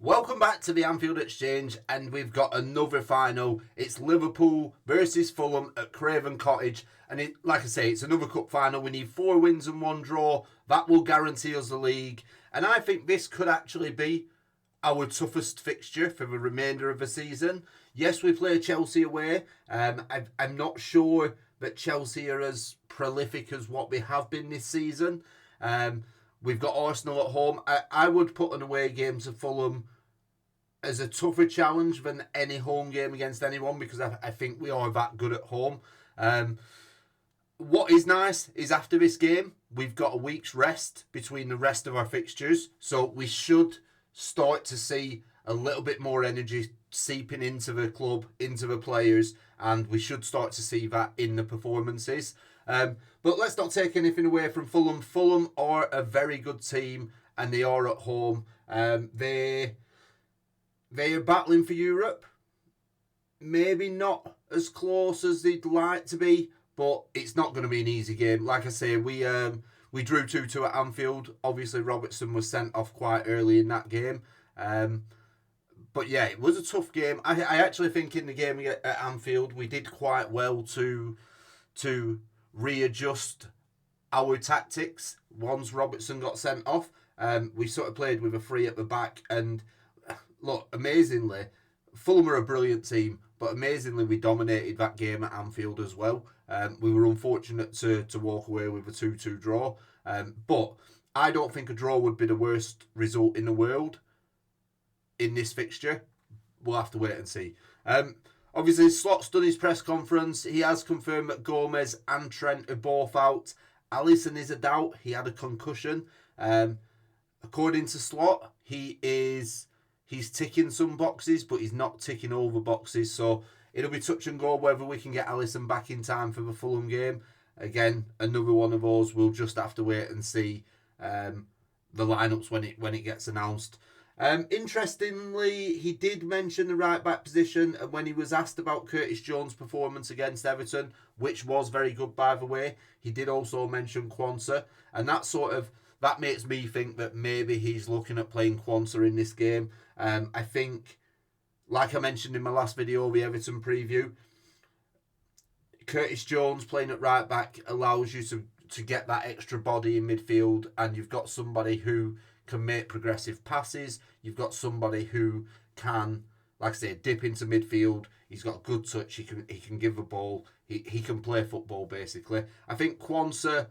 Welcome back to the Anfield Exchange, and we've got another final. It's Liverpool versus Fulham at Craven Cottage, and like I say, it's another cup final. We need 4 wins and 1 draw. That will guarantee us the league, and I think this could actually be our toughest fixture for the remainder of the season. Yes, we play Chelsea away. I'm not sure that Chelsea are as prolific as what they have been this season. We've got Arsenal at home. I would put an away game to Fulham as a tougher challenge than any home game against anyone, because I think we are that good at home. What is nice is after this game, we've got a week's rest between the rest of our fixtures, so we should start to see a little bit more energy seeping into the club, into the players, and we should start to see that in the performances. But let's not take anything away from Fulham. Fulham are a very good team, and they are at home. They are battling for Europe. Maybe not as close as they'd like to be, but it's not going to be an easy game. Like I say, we drew 2-2 at Anfield. Obviously, Robertson was sent off quite early in that game. But yeah, it was a tough game. I actually think in the game at Anfield, we did quite well to readjust our tactics once Robertson got sent off. We sort of played with a 3 at the back, and look, amazingly, Fulham are a brilliant team, but amazingly we dominated that game at Anfield as well. We were unfortunate to walk away with a 2-2 draw, but I don't think a draw would be the worst result in the world in this fixture. We'll have to wait and see. Obviously, Slot's done his press conference. He has confirmed that Gomez and Trent are both out. Alisson is a doubt. He had a concussion. According to Slot, he's ticking some boxes, but he's not ticking over boxes. So it'll be touch and go whether we can get Alisson back in time for the Fulham game. Again, another one of those. We'll just have to wait and see the lineups when it gets announced. Interestingly, he did mention the right back position, and when he was asked about Curtis Jones' performance against Everton, which was very good by the way, he did also mention Quansah, and that makes me think that maybe he's looking at playing Quansah in this game. I think, like I mentioned in my last video, the Everton preview, Curtis Jones playing at right back allows you to get that extra body in midfield, and you've got somebody who can make progressive passes. You've got somebody who can, like I say, dip into midfield. He's got good touch. He can give a ball. He can play football, basically. I think Quansah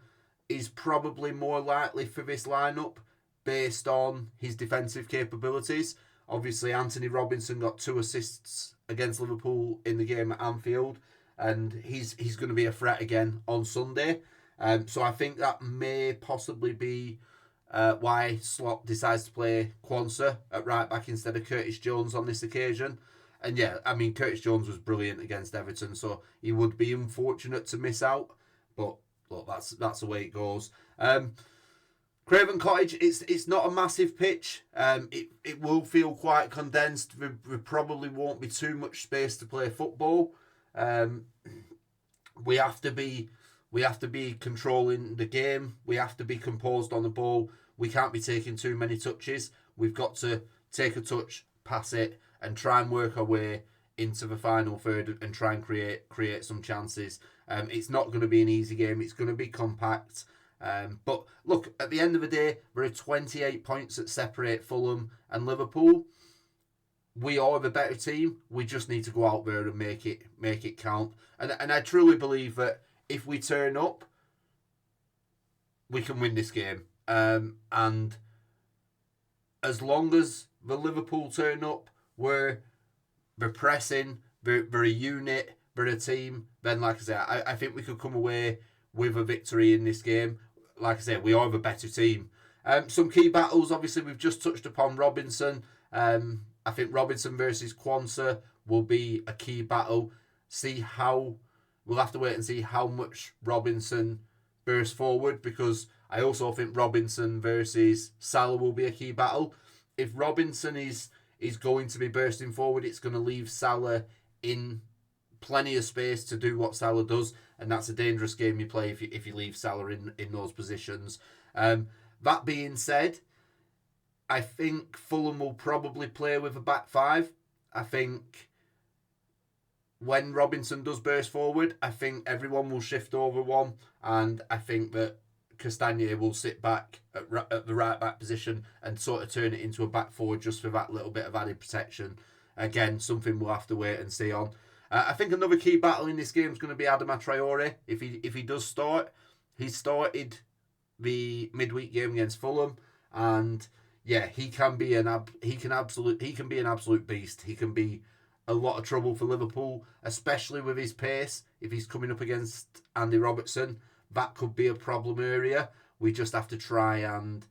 is probably more likely for this lineup based on his defensive capabilities. Obviously, Anthony Robinson got 2 assists against Liverpool in the game at Anfield, and he's going to be a threat again on Sunday. So I think that may possibly be why Slot decides to play Quansah at right back instead of Curtis Jones on this occasion. And yeah, I mean, Curtis Jones was brilliant against Everton, so he would be unfortunate to miss out. But look, that's the way it goes. Craven Cottage, it's not a massive pitch. It will feel quite condensed. There probably won't be too much space to play football. We have to be controlling the game. We have to be composed on the ball. We can't be taking too many touches. We've got to take a touch, pass it, and try and work our way into the final third and try and create some chances. It's not going to be an easy game. It's going to be compact. But look, at the end of the day, there are 28 points that separate Fulham and Liverpool. We are the better team. We just need to go out there and make it count. And I truly believe that if we turn up, we can win this game. And as long as the Liverpool turn up, they're pressing, they're a unit, they're a team, then like I say, I think we could come away with a victory in this game. Like I said, we are the better team. Some key battles, obviously, we've just touched upon Robinson. I think Robinson versus Quansah will be a key battle. We'll have to wait and see how much Robinson bursts forward, because I also think Robinson versus Salah will be a key battle. If Robinson is going to be bursting forward, it's going to leave Salah in plenty of space to do what Salah does, and that's a dangerous game you play if you leave Salah in those positions. That being said, I think Fulham will probably play with a back five. I think when Robinson does burst forward, I think everyone will shift over one, and I think that Castagna will sit back at the right back position and sort of turn it into a back forward just for that little bit of added protection. Again, something we'll have to wait and see on. I think another key battle in this game is going to be Adama Traore. If he does start, he started the midweek game against Fulham, and yeah, he can be an absolute beast. He can be a lot of trouble for Liverpool, especially with his pace. If he's coming up against Andy Robertson, that could be a problem area. We just have to try and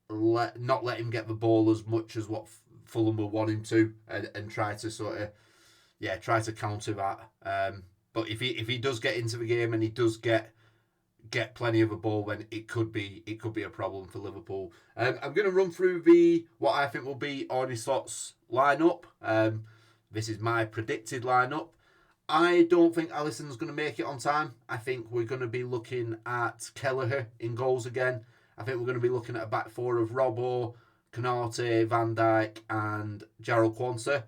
not let him get the ball as much as what Fulham will want him to, and try to sort of counter that. But if he does get into the game and he does get plenty of a ball, then it could be a problem for Liverpool. I'm going to run through what I think will be Arne Slot's lineup. This is my predicted lineup. I don't think Alisson's going to make it on time. I think we're going to be looking at Kelleher in goals again. I think we're going to be looking at a back four of Robbo, Konate, Van Dijk and Jarrell Quansah.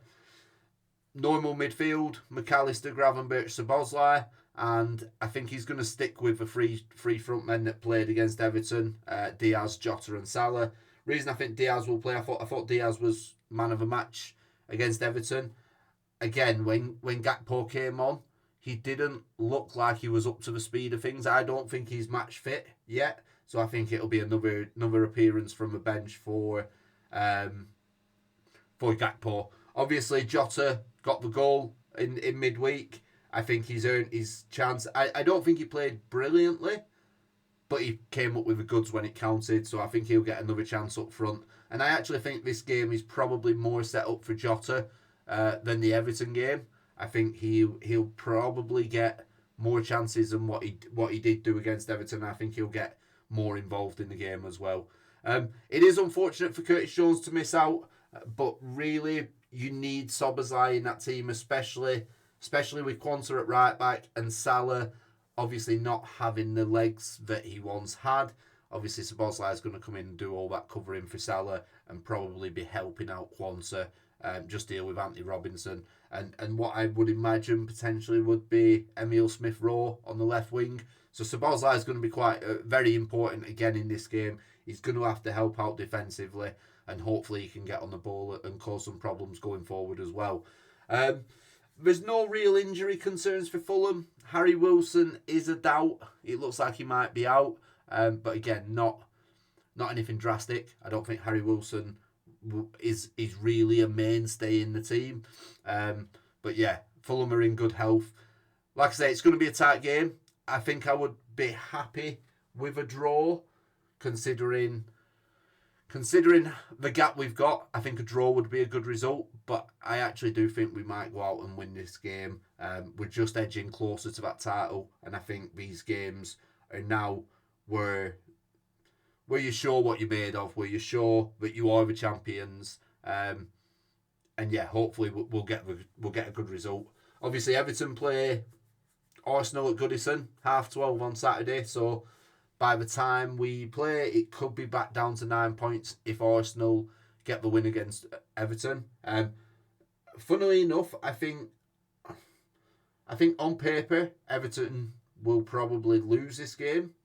Normal midfield, McAllister, Gravenberch, Szoboszlai, and I think he's going to stick with the three front men that played against Everton, Diaz, Jota and Salah. Reason I think Diaz will play, I thought Diaz was man of the match against Everton. Again, when Gakpo came on, he didn't look like he was up to the speed of things. I don't think he's match fit yet, so I think it'll be another appearance from the bench for Gakpo. Obviously, Jota got the goal in midweek. I think he's earned his chance. I don't think he played brilliantly, but he came up with the goods when it counted, so I think he'll get another chance up front. And I actually think this game is probably more set up for Jota than the Everton game. I think he'll probably get more chances than what he did do against Everton. I think he'll get more involved in the game as well. It is unfortunate for Curtis Jones to miss out, but really you need Szoboszlai in that team, especially with Quansah at right back and Salah obviously not having the legs that he once had. Obviously Szoboszlai is going to come in and do all that covering for Salah and probably be helping out Quansah, just deal with Anthony Robinson. And what I would imagine potentially would be Emile Smith-Rowe on the left wing. So Szoboszlai is going to be quite very important again in this game. He's going to have to help out defensively, and hopefully he can get on the ball and cause some problems going forward as well. There's no real injury concerns for Fulham. Harry Wilson is a doubt. It looks like he might be out, but again, not anything drastic. I don't think Harry Wilson is really a mainstay in the team. But yeah, Fulham are in good health. Like I say, it's going to be a tight game. I think I would be happy with a draw, considering the gap we've got. I think a draw would be a good result, but I actually do think we might go out and win this game. We're just edging closer to that title, and I think these games are now where you're sure what you're made of, where you're sure that you are the champions, and yeah, hopefully we'll get a good result. Obviously, Everton play Arsenal at Goodison 12:30 on Saturday, so by the time we play, it could be back down to 9 points if Arsenal get the win against Everton. Funnily enough, I think on paper Everton will probably lose this game,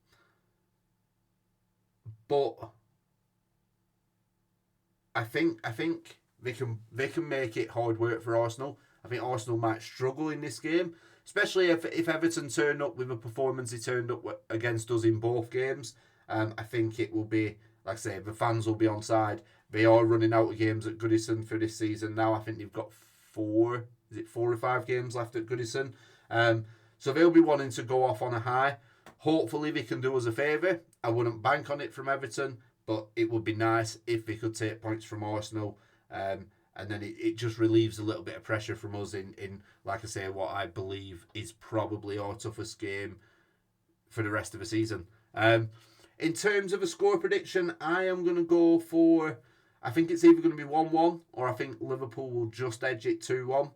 but I think they can make it hard work for Arsenal. I think Arsenal might struggle in this game, especially if Everton turn up with a performance they turned up against us in both games. I think it will be, like I say, the fans will be on side. They are running out of games at Goodison for this season now. I think they've got 4 or 5 games left at Goodison. So they'll be wanting to go off on a high. Hopefully they can do us a favour. I wouldn't bank on it from Everton, but it would be nice if they could take points from Arsenal. And then it just relieves a little bit of pressure from us in like I say, what I believe is probably our toughest game for the rest of the season. In terms of a score prediction, I am going to go for, I think it's either going to be 1-1 or I think Liverpool will just edge it 2-1.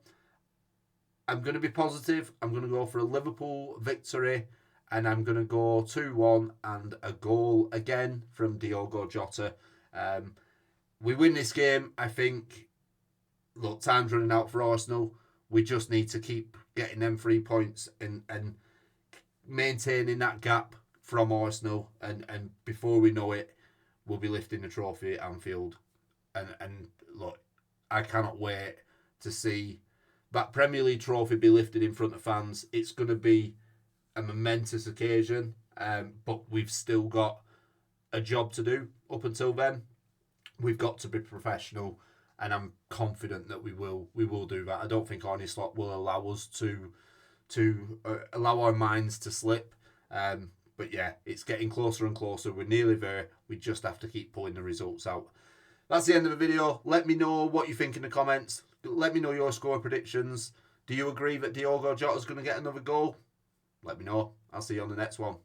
I'm going to be positive. I'm going to go for a Liverpool victory, and I'm going to go 2-1 and a goal again from Diogo Jota. We win this game, I think. Look, time's running out for Arsenal. We just need to keep getting them 3 points and maintaining that gap from Arsenal. And before we know it, we'll be lifting the trophy at Anfield. And look, I cannot wait to see that Premier League trophy be lifted in front of fans. It's going to be a momentous occasion, but we've still got a job to do up until then. We've got to be professional, and I'm confident that we will do that. I don't think Arne Slot will allow us to allow our minds to slip. But yeah, it's getting closer and closer. We're nearly there. We just have to keep pulling the results out. That's the end of the video. Let me know what you think in the comments. Let me know your score predictions. Do you agree that Diogo Jota's going to get another goal? Let me know. I'll see you on the next one.